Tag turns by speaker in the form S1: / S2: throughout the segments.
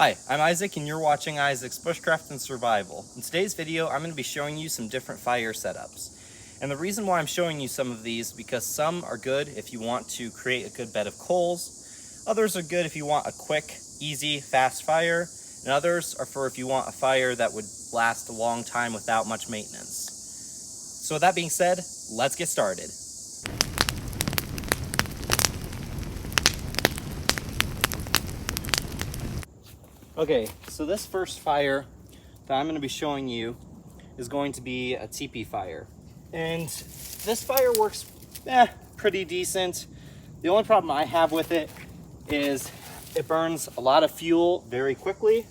S1: Hi, I'm Isaac and you're watching Isaac's Bushcraft and Survival. In today's video, I'm going to be showing you some different fire setups. And the reason why I'm showing you some of these is because some are good if you want to create a good bed of coals, others are good if you want a quick, easy, fast fire, and others are for if you want a fire that would last a long time without much maintenance. So with that being said, let's get started. Okay, so this first fire that I'm going to be showing you is going to be a teepee fire. And this fire works pretty decent. The only problem I have with it is it burns a lot of fuel very quickly.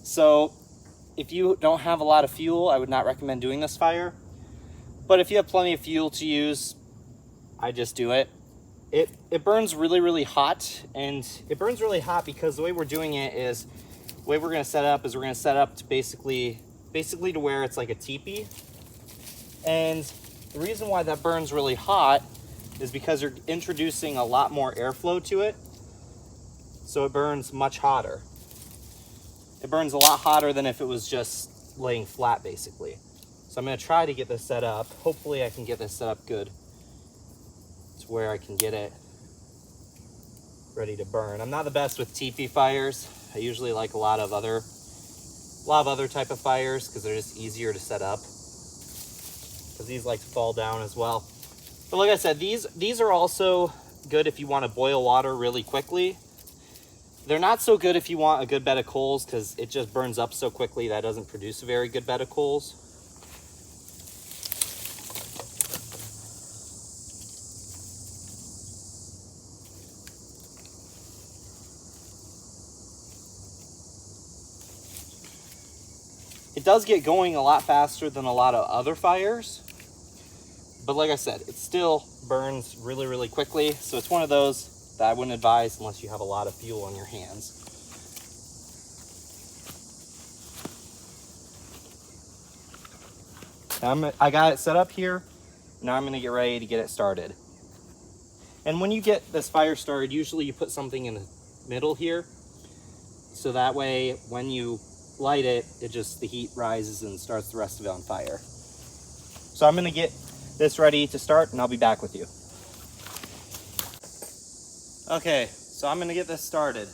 S1: So if you don't have a lot of fuel, I would not recommend doing this fire. But if you have plenty of fuel to use, I just do it. It burns really hot, and it burns really hot because the way we're doing it is, the way we're going to set up is we're going to set up to basically to where it's like a teepee. And the reason why that burns really hot is because you're introducing a lot more airflow to it, so it burns much hotter. It burns a lot hotter than if it was just laying flat, basically. So I'm going to try to get this set up. Hopefully I can get this set up good to where I can get it ready to burn. I'm not the best with teepee fires. I usually like a lot of other type of fires because they're just easier to set up, because these like to fall down as well. But like I said, these are also good if you want to boil water really quickly. They're not so good if you want a good bed of coals, because it just burns up so quickly that doesn't produce a very good bed of coals. It does get going a lot faster than a lot of other fires, but like I said, it still burns really quickly. So it's one of those that I wouldn't advise unless you have a lot of fuel on your hands. I got it set up here. Now I'm going to get ready to get it started. And when you get this fire started, usually you put something in the middle here, so that way when you light it, the heat rises and starts the rest of it on fire. So I'm going to get this ready to start and I'll be back with you. Okay, so I'm going to get this started.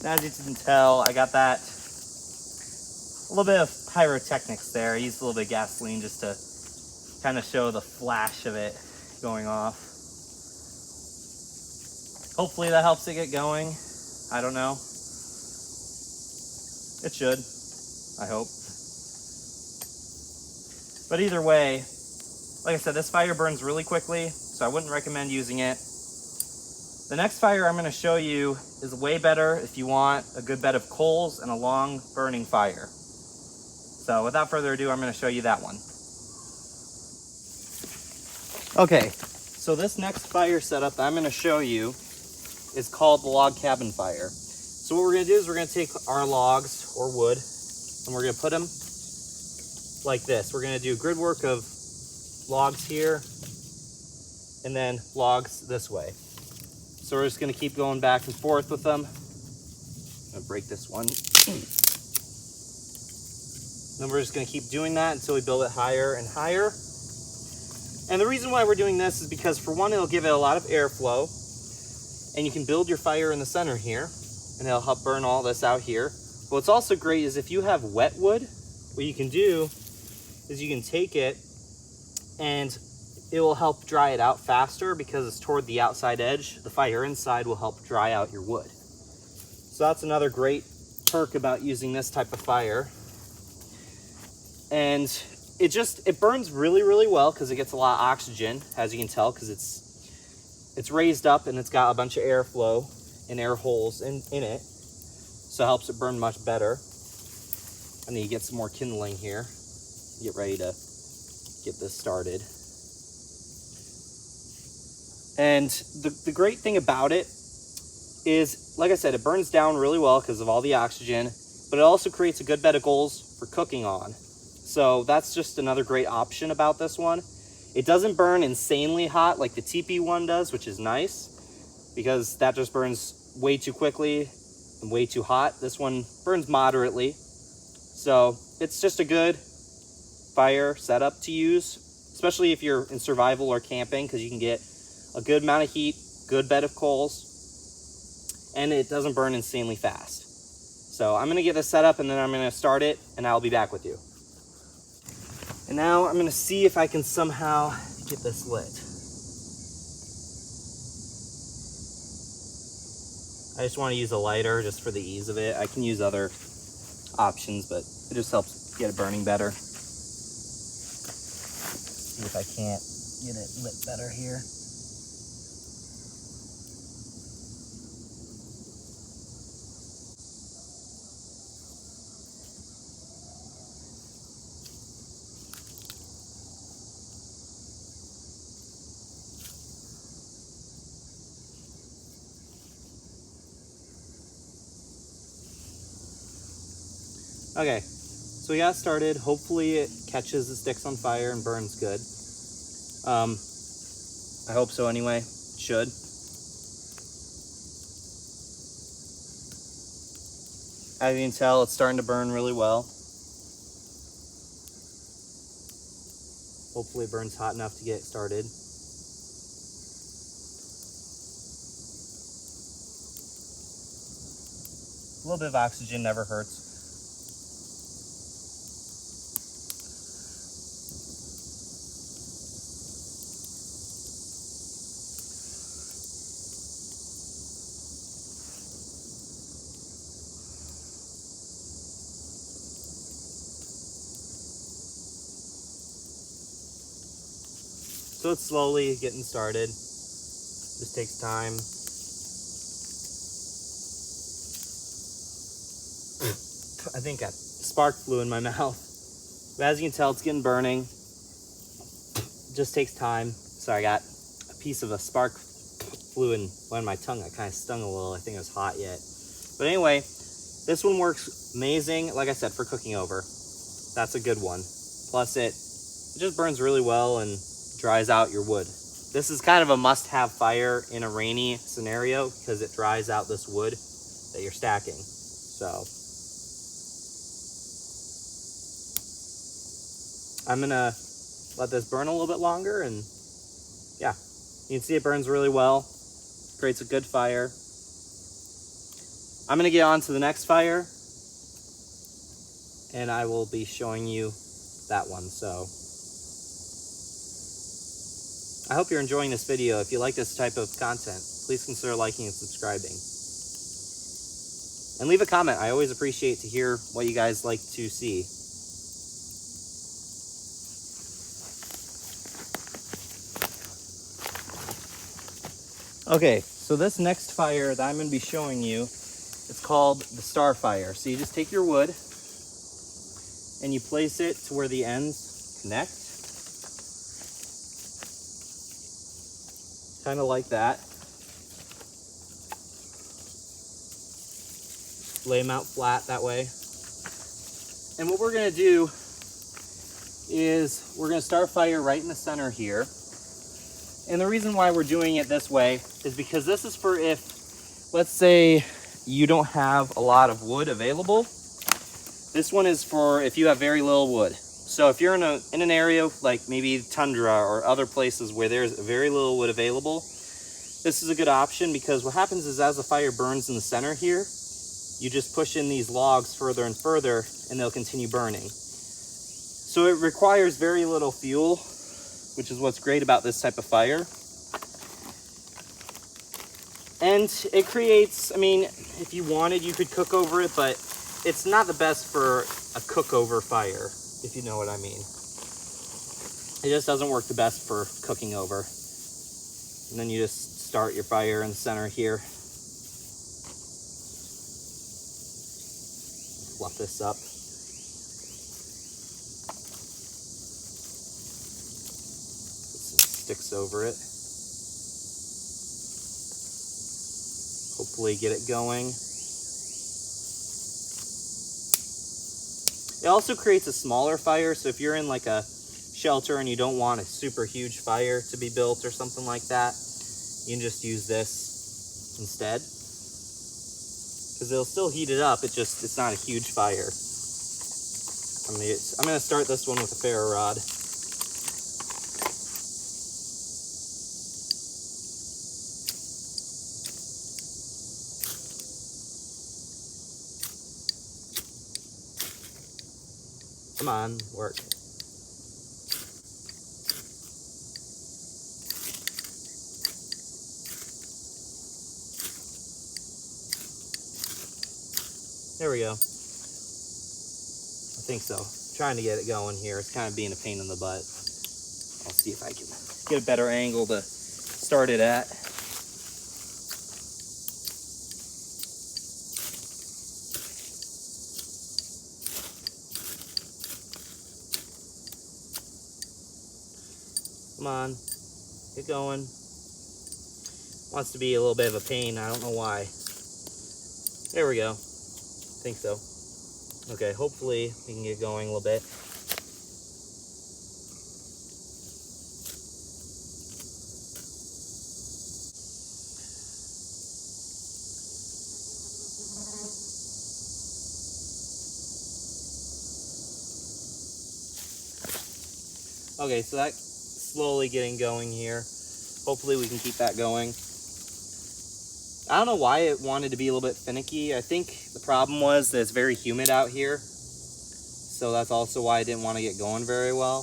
S1: As you can tell, I got that a little bit of pyrotechnics there. I used a little bit of gasoline just to kind of show the flash of it going off. Hopefully that helps it get going. I don't know. It should, I hope. But either way, like I said, this fire burns really quickly, so I wouldn't recommend using it. The next fire I'm going to show you is way better if you want a good bed of coals and a long burning fire. So without further ado, I'm going to show you that one. Okay, so this next fire setup that I'm going to show you is called the log cabin fire. So what we're going to do is we're going to take our logs or wood and we're going to put them like this. We're going to do grid work of logs here and then logs this way. So we're just going to keep going back and forth with them. I'm going to break this one. Then we're just going to keep doing that until we build it higher and higher. And the reason why we're doing this is because, for one, it'll give it a lot of airflow, and you can build your fire in the center here, and it'll help burn all this out here. But what's also great is if you have wet wood, what you can do is you can take it and it will help dry it out faster because it's toward the outside edge. The fire inside will help dry out your wood. So that's another great perk about using this type of fire. And it burns really well because it gets a lot of oxygen, as you can tell, because it's raised up and it's got a bunch of airflow and air holes in it. So it helps it burn much better. And then you get some more kindling here. Get ready to get this started. And the great thing about it is, like I said, it burns down really well because of all the oxygen. but it also creates a good bed of coals for cooking on. So that's just another great option about this one. It doesn't burn insanely hot like the teepee one does, which is nice because that just burns way too quickly and way too hot. This one burns moderately. So it's just a good fire setup to use, especially if you're in survival or camping, because you can get a good amount of heat, good bed of coals, and it doesn't burn insanely fast. So I'm gonna get this set up and then I'm gonna start it and I'll be back with you. And now I'm gonna see if I can somehow get this lit. I just wanna use a lighter just for the ease of it. I can use other options, but it just helps get it burning better. See if I can't get it lit better here. Okay, so we got started. Hopefully it catches the sticks on fire and burns good. I hope so anyway. It should. As you can tell, it's starting to burn really well. Hopefully it burns hot enough to get started. A little bit of oxygen never hurts. So it's slowly getting started. Just takes time. I think a spark flew in my mouth. But as you can tell, it's getting burning. It just takes time. So I got a piece of a spark flew in my tongue. I kind of stung a little. I think it was hot yet. But anyway, this one works amazing. Like I said, for cooking over. That's a good one. Plus it just burns really well and dries out your wood. This is kind of a must-have fire in a rainy scenario because it dries out this wood that you're stacking. So I'm gonna let this burn a little bit longer, and yeah, you can see it burns really well, creates a good fire. I'm gonna get on to the next fire and I will be showing you that one. So I hope you're enjoying this video. If you like this type of content, please consider liking and subscribing. And leave a comment. I always appreciate to hear what you guys like to see. Okay, so this next fire that I'm going to be showing you, it's called the star fire. So you just take your wood and you place it to where the ends connect. Kind of like that. Lay them out flat that way. And what we're going to do is we're going to start fire right in the center here. And the reason why we're doing it this way is because this is for if, let's say, you don't have a lot of wood available. This one is for if you have very little wood. So if you're in an area like maybe tundra or other places where there's very little wood available, this is a good option, because what happens is as the fire burns in the center here, you just push in these logs further and further and they'll continue burning. So it requires very little fuel, which is what's great about this type of fire. And it creates, I mean, if you wanted, you could cook over it, but it's not the best for a cook over fire, if you know what I mean. It just doesn't work the best for cooking over. And then you just start your fire in the center here. Fluff this up. Put some sticks over it. Hopefully get it going. It also creates a smaller fire, so if you're in like a shelter and you don't want a super huge fire to be built or something like that, you can just use this instead. Because it'll still heat it up, it's not a huge fire. I'm gonna start this one with a ferro rod. Come on, work. There we go. I think so. I'm trying to get it going here. It's kind of being a pain in the butt. I'll see if I can get a better angle to start it at. Come on, get going. Wants to be a little bit of a pain, I don't know why. There we go, I think so. Okay, hopefully we can get going a little bit. Okay, so that's slowly getting going here. Hopefully we can keep that going. I don't know why it wanted to be a little bit finicky. I think the problem was that it's very humid out here. So that's also why I didn't want to get going very well.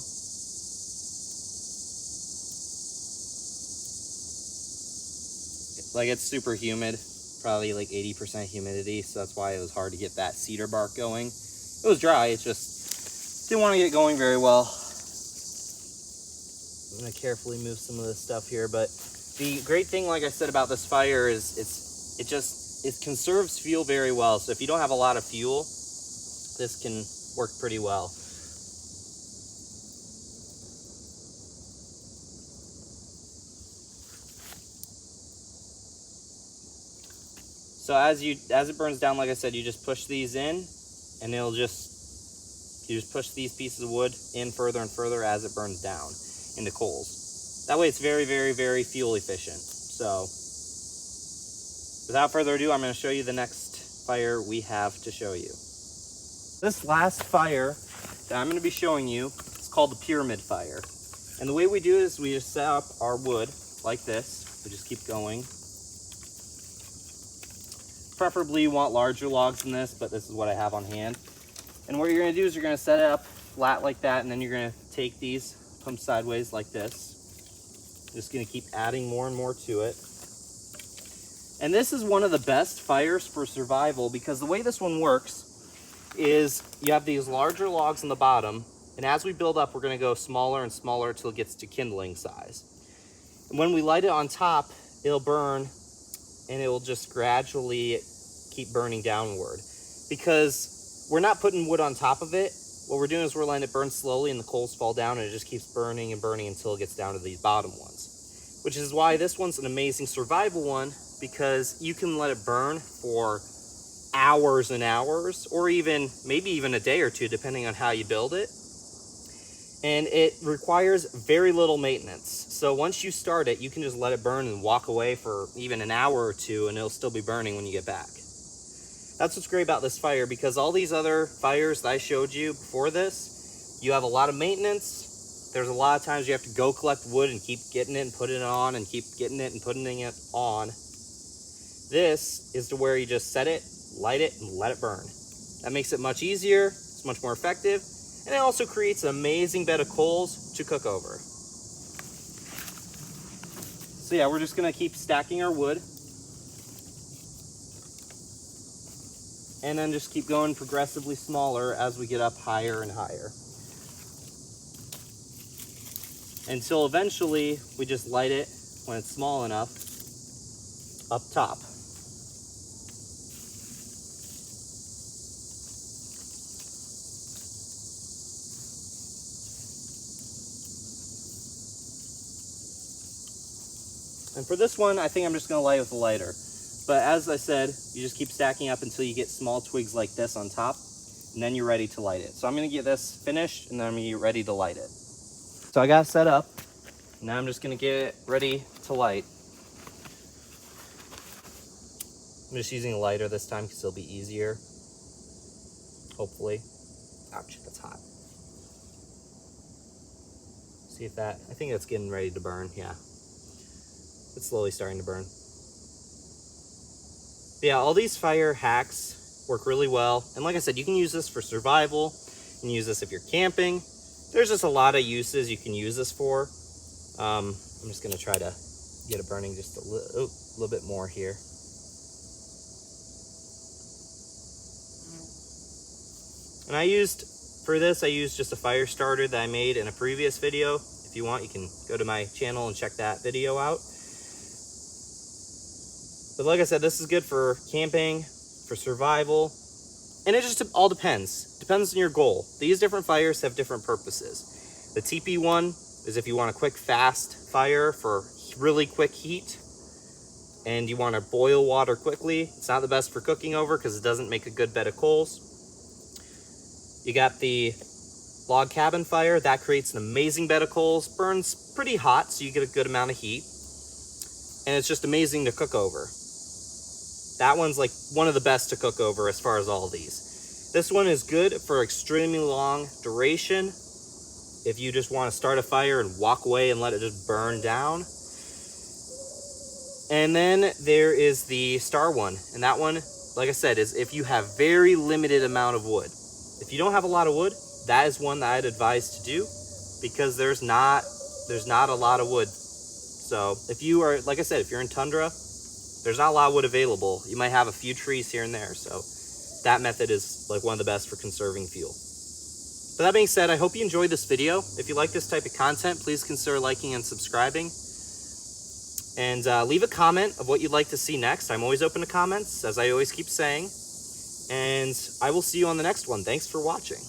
S1: Like, it's super humid, probably like 80% humidity, so that's why it was hard to get that cedar bark going. It was dry, it just didn't want to get going very well. I'm gonna carefully move some of this stuff here, but the great thing, like I said, about this fire is it conserves fuel very well. So if you don't have a lot of fuel, this can work pretty well. So as it burns down, like I said, you just push these in, and you just push these pieces of wood in further and further as it burns down into coals. That way it's very, very, very fuel efficient. So without further ado, I'm going to show you the next fire we have to show you. This last fire that I'm going to be showing you is called the pyramid fire. And the way we do is we just set up our wood like this. We just keep going. Preferably you want larger logs than this, but this is what I have on hand. And what you're going to do is you're going to set it up flat like that, and then you're going to take these, put them sideways like this. Just going to keep adding more and more to it. And this is one of the best fires for survival, because the way this one works is you have these larger logs on the bottom, and as we build up, we're going to go smaller and smaller until it gets to kindling size. And when we light it on top, it'll burn, and it will just gradually keep burning downward. Because we're not putting wood on top of it, what we're doing is we're letting it burn slowly, and the coals fall down, and it just keeps burning and burning until it gets down to these bottom ones. Which is why this one's an amazing survival one, because you can let it burn for hours and hours, or maybe even a day or two, depending on how you build it. And it requires very little maintenance. So once you start it, you can just let it burn and walk away for even an hour or two, and it'll still be burning when you get back. That's what's great about this fire, because all these other fires that I showed you before this, you have a lot of maintenance. There's a lot of times you have to go collect wood and keep getting it and putting it on, and keep getting it and putting it on. This is to where you just set it, light it, and let it burn. That makes it much easier, it's much more effective, and it also creates an amazing bed of coals to cook over. So yeah, we're just gonna keep stacking our wood, and then just keep going progressively smaller as we get up higher and higher. Until eventually we just light it when it's small enough up top. And for this one, I think I'm just gonna light it with a lighter. But as I said, you just keep stacking up until you get small twigs like this on top. and then you're ready to light it. So I'm gonna get this finished and then I'm gonna get ready to light it. So I got it set up. Now I'm just gonna get it ready to light. I'm just using a lighter this time because it'll be easier. Hopefully. Ouch, that's hot. See if that, I think it's getting ready to burn, yeah. It's slowly starting to burn. But yeah, all these fire hacks work really well. And like I said, you can use this for survival. You can use this if you're camping. There's just a lot of uses you can use this for. I'm just gonna try to get it burning just a little bit more here. And I used just a fire starter that I made in a previous video. If you want, you can go to my channel and check that video out. But like I said, this is good for camping, for survival, and it just all depends. Depends on your goal. These different fires have different purposes. The teepee one is if you want a quick, fast fire for really quick heat, and you want to boil water quickly. It's not the best for cooking over because it doesn't make a good bed of coals. You got the log cabin fire. That creates an amazing bed of coals. Burns pretty hot, so you get a good amount of heat. And it's just amazing to cook over. That one's like one of the best to cook over as far as all of these. This one is good for extremely long duration. If you just want to start a fire and walk away and let it just burn down. And then there is the star one. And that one, like I said, is if you have very limited amount of wood. If you don't have a lot of wood, that is one that I'd advise to do because there's not a lot of wood. So if you are, like I said, if you're in tundra, there's not a lot of wood available. You might have a few trees here and there. So that method is like one of the best for conserving fuel. But that being said, I hope you enjoyed this video. If you like this type of content, please consider liking and subscribing. And leave a comment of what you'd like to see next. I'm always open to comments, as I always keep saying. And I will see you on the next one. Thanks for watching.